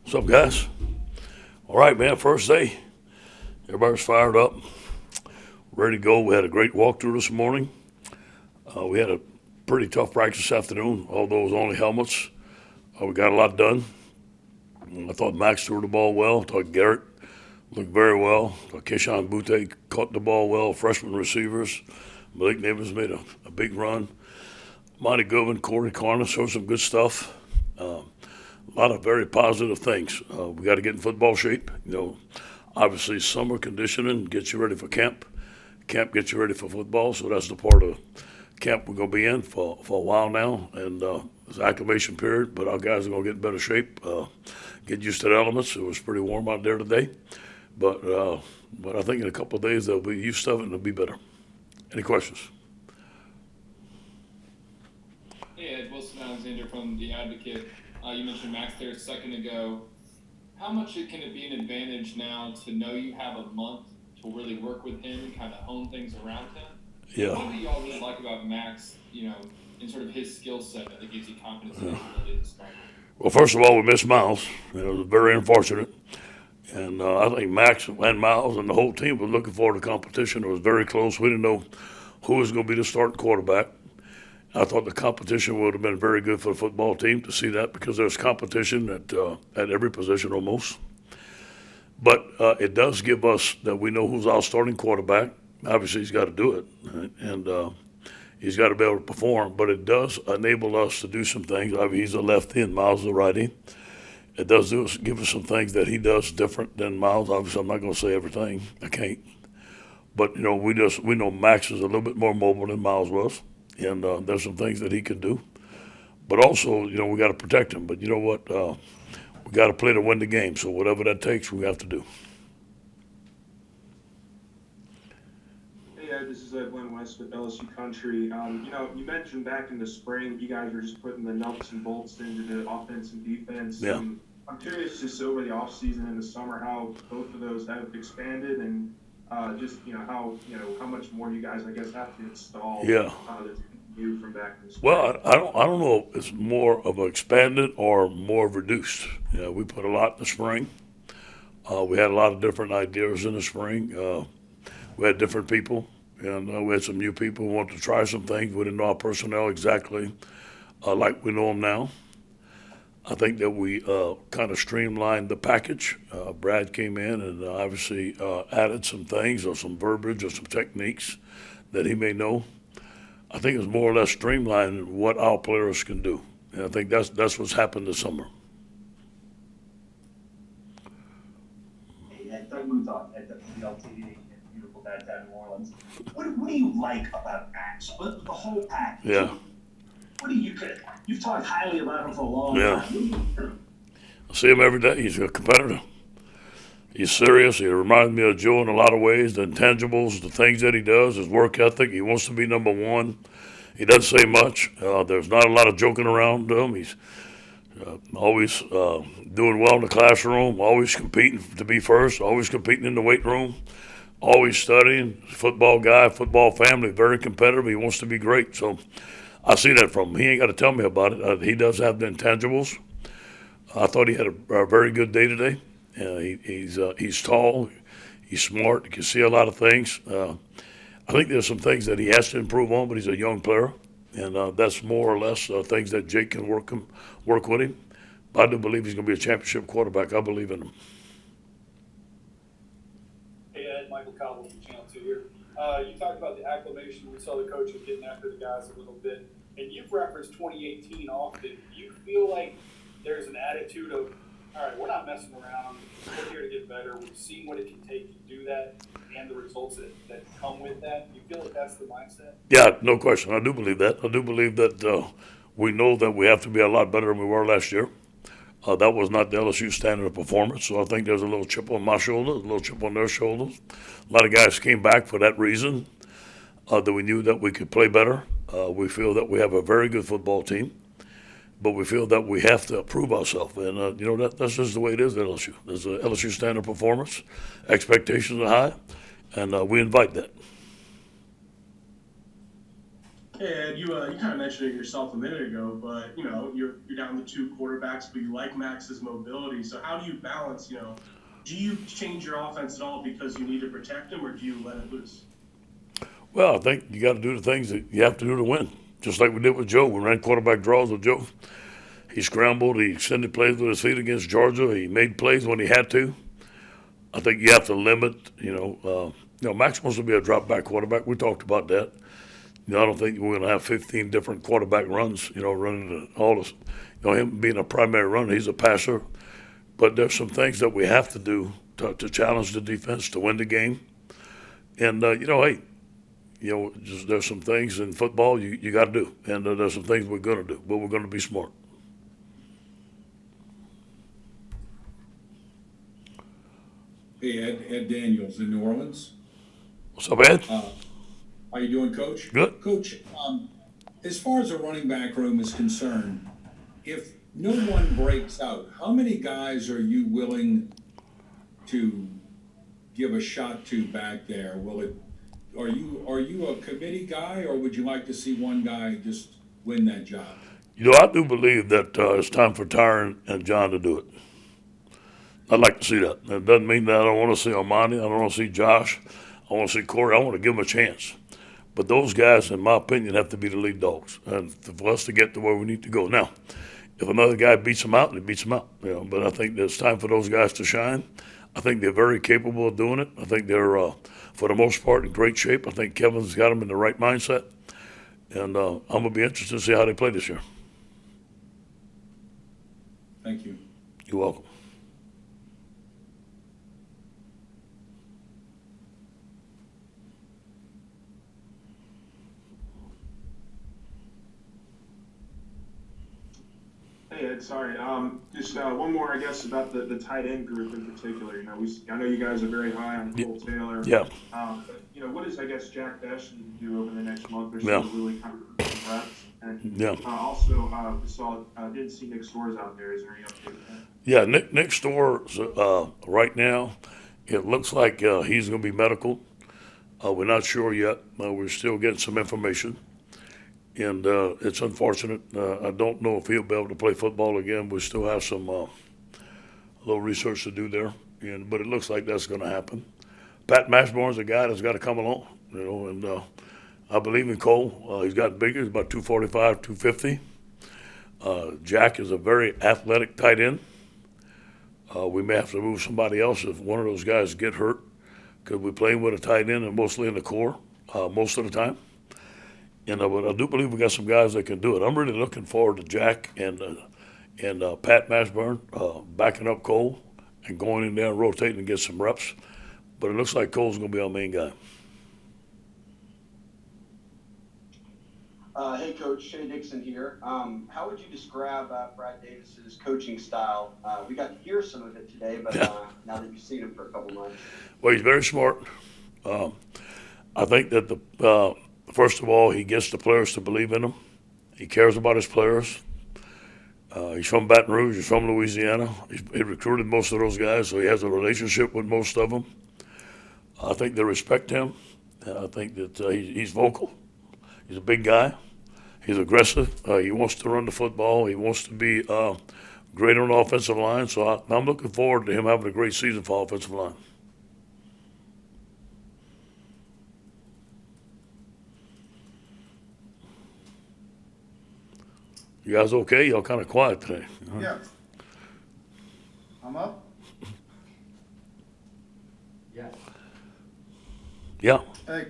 What's up, guys? All right, man. First day. Everybody's fired up, ready to go. We had a great walkthrough this morning. We had a pretty tough practice this afternoon, although it was only helmets. We got a lot done. I thought Max threw the ball well. I thought Garrett looked very well. I thought Keishon Butte caught the ball well. Freshman receivers. Malik Neighbors made a big run. Monty Goodwin, Corey Carner showed some good stuff. A lot of very positive things. We got to get in football shape. Obviously summer conditioning gets you ready for camp. Camp gets you ready for football. So that's the part of camp we're going to be in for a while now. And it's an acclimation period, but our guys are going to get in better shape, get used to the elements. It was pretty warm out there today. But I think in a couple of days they'll be used to it and it'll be better. Any questions? Hey, Ed, Wilson Alexander from The Advocate. You mentioned Max there a second ago. How much can it be an advantage now to know you have a month to really work with him and kind of hone things around him? Yeah. What do y'all really like about Max, in sort of his skill set that gives you confidence in his ability to start? Well, first of all, we missed Miles. It was very unfortunate. And I think Max and Miles and the whole team were looking forward to competition. It was very close. We didn't know who was going to be the starting quarterback. I thought the competition would have been very good for the football team to see that because there's competition at every position almost. But it does give us that we know who's our starting quarterback. Obviously, he's got to do it, right? And he's got to be able to perform. But it does enable us to do some things. I mean, he's a lefty and Miles is a righty. It does give us some things that he does different than Miles. Obviously, I'm not going to say everything. I can't. But we know Max is a little bit more mobile than Miles was, and there's some things that he can do. But also, we got to protect him. But you know what? We got to play to win the game. So whatever that takes, we have to do. Hey, this is Glenn West with LSU Country. You mentioned back in the spring you guys were just putting the nuts and bolts into the offense and defense. Yeah. I'm curious, just over the offseason and the summer, how both of those have expanded and how much more you guys, I guess, have to install. Yeah. That's new from back in the spring. Well, I don't know if it's more of an expanded or more reduced. We put a lot in the spring. We had a lot of different ideas in the spring. We had different people, and we had some new people who wanted to try some things. We didn't know our personnel exactly like we know them now. I think that we kind of streamlined the package. Brad came in and obviously added some things or some verbiage or some techniques that he may know. I think it's more or less streamlining what our players can do. And I think that's what's happened this summer. Hey, Doug Muthon at WLTV in beautiful downtown New Orleans. What do you like about Max? The whole package? Yeah. What do you've talked highly about him for a long Yeah. time. I see him every day. He's a competitor. He's serious. He reminds me of Joe in a lot of ways. The intangibles, the things that he does, his work ethic. He wants to be number one. He doesn't say much. There's not a lot of joking around him. He's always doing well in the classroom, always competing to be first, always competing in the weight room, always studying. Football guy, football family, very competitive. He wants to be great. So I see that from him. He ain't got to tell me about it. He does have the intangibles. I thought he had a very good day today. He's tall, he's smart, he can see a lot of things. I think there's some things that he has to improve on, but he's a young player, and that's more or less things that Jake can work with him. But I do believe he's going to be a championship quarterback. I believe in him. Hey Ed, Michael Cobble from Channel 2 here. You talked about the acclimation. We saw the coaches getting after the guys a little bit, and you've referenced 2018 often. Do you feel like there's an attitude of, all right, we're not messing around. We're here to get better. We've seen what it can take to do that and the results that come with that. Do you feel like that's the mindset? Yeah, no question. I do believe that. I do believe that we know that we have to be a lot better than we were last year. That was not the LSU standard of performance, so I think there's a little chip on my shoulder, a little chip on their shoulders. A lot of guys came back for that reason, that we knew that we could play better. We feel that we have a very good football team. But we feel that we have to prove ourselves, and that's just the way it is at LSU. There's a LSU standard performance, expectations are high, and we invite that. Hey Ed, you kind of mentioned it yourself a minute ago, but you're down to two quarterbacks, but you like Max's mobility. So how do you balance? Do you change your offense at all because you need to protect him, or do you let it loose? Well, I think you got to do the things that you have to do to win, just like we did with Joe. We ran quarterback draws with Joe. He scrambled. He extended plays with his feet against Georgia. He made plays when he had to. I think you have to limit. Max wants to be a drop back quarterback. We talked about that. I don't think we're going to have 15 different quarterback runs. Running all this. Him being a primary runner, he's a passer. But there's some things that we have to do to challenge the defense to win the game. And hey, there's some things in football you got to do, and there's some things we're going to do, but we're going to be smart. Hey, Ed Daniels in New Orleans. What's up, Ed? How you doing, Coach? Good. Coach, as far as the running back room is concerned, if no one breaks out, how many guys are you willing to give a shot to back there? Are you a committee guy, or would you like to see one guy just win that job? I do believe that it's time for Tyron and John to do it. I'd like to see that. That doesn't mean that I don't want to see Armani. I don't want to see Josh. I want to see Corey. I want to give them a chance. But those guys, in my opinion, have to be the lead dogs, and for us to get to where we need to go. Now, if another guy beats them out, he beats them out. But I think it's time for those guys to shine. I think they're very capable of doing it. I think they're, for the most part, in great shape. I think Kevin's got them in the right mindset, and I'm gonna be interested to see how they play this year. Thank you. You're welcome. Hey Ed, sorry. Just one more, I guess, about the tight end group in particular. I know you guys are very high on Cole Taylor. Yeah. But what does, I guess, Jack Best need to do over the next month or so Yeah. to really kind of reps? And Yeah. also, didn't see Nick Storrs out there. Is there any update with that? Yeah, Nick Storrs, right now, it looks like he's going to be medical. We're not sure yet. We're still getting some information. And it's unfortunate. I don't know if he'll be able to play football again. We still have some little research to do there. But it looks like that's going to happen. Pat Mashbourne's a guy that's got to come along, and I believe in Cole. He's gotten bigger. He's about 245, 250. Jack is a very athletic tight end. We may have to move somebody else if one of those guys get hurt, because we're playing with a tight end and mostly in the core most of the time. But I do believe we got some guys that can do it. I'm really looking forward to Jack and Pat Mashburn backing up Cole and going in there and rotating and get some reps. But it looks like Cole's going to be our main guy. Hey, Coach, Shea Dixon here. How would you describe Brad Davis's coaching style? We got to hear some of it today, but now that you've seen him for a couple months. Well, he's very smart. I think that first of all, he gets the players to believe in him. He cares about his players. He's from Baton Rouge. He's from Louisiana. He recruited most of those guys, so he has a relationship with most of them. I think they respect him. I think that he's vocal. He's a big guy. He's aggressive. He wants to run the football. He wants to be great on the offensive line. So I'm looking forward to him having a great season for offensive line. You guys okay? Y'all kind of quiet today. Yeah. I'm up? Yeah. Hey,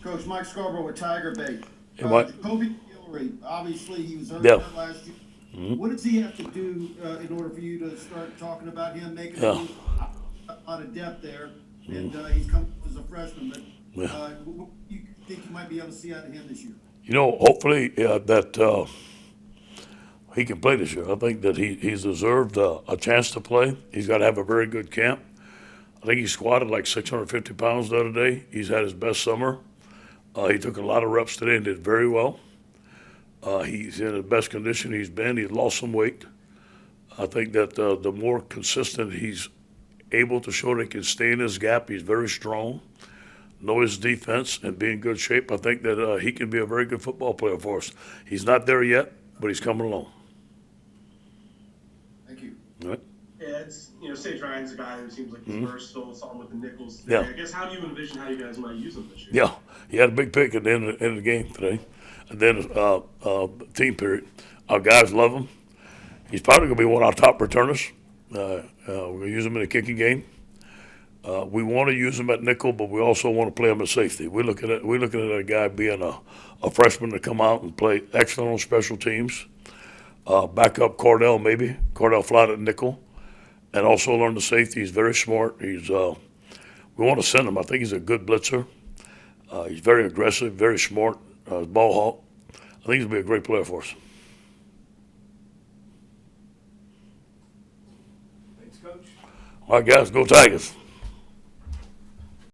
Coach Mike Scarborough with Tiger Bait. Hey, Mike. Jacoby Guillory, obviously he was hurt Yeah. last year. Mm-hmm. What does he have to do in order for you to start talking about him making Yeah. a lot of depth there? And he's come up as a freshman, but what do you think you might be able to see out of him this year? Hopefully that he can play this year. I think that he's deserved a chance to play. He's got to have a very good camp. I think he squatted like 650 pounds the other day. He's had his best summer. He took a lot of reps today and did very well. He's in the best condition he's been. He's lost some weight. I think that the more consistent he's able to show that he can stay in his gap, he's very strong. know his defense, and be in good shape, I think that he can be a very good football player for us. He's not there yet, but he's coming along. Thank you. All right? Yeah, it's, Sage Ryan's a guy who seems like he's versatile, saw him with the nickels today. Yeah. I guess, how do you envision how you guys might use him this year? Yeah, he had a big pick at the end of the game today. And then team period. Our guys love him. He's probably going to be one of our top returners. We're going to use him in the kicking game. We want to use him at nickel, but we also want to play him at safety. We're looking at a guy being a freshman to come out and play excellent on special teams. Back up Cordell maybe. Cordell flat at nickel. And also learn the safety. He's very smart. We want to send him. I think he's a good blitzer. He's very aggressive, very smart, ball hawk. I think he's going to be a great player for us. Thanks, Coach. All right, guys, go Tigers.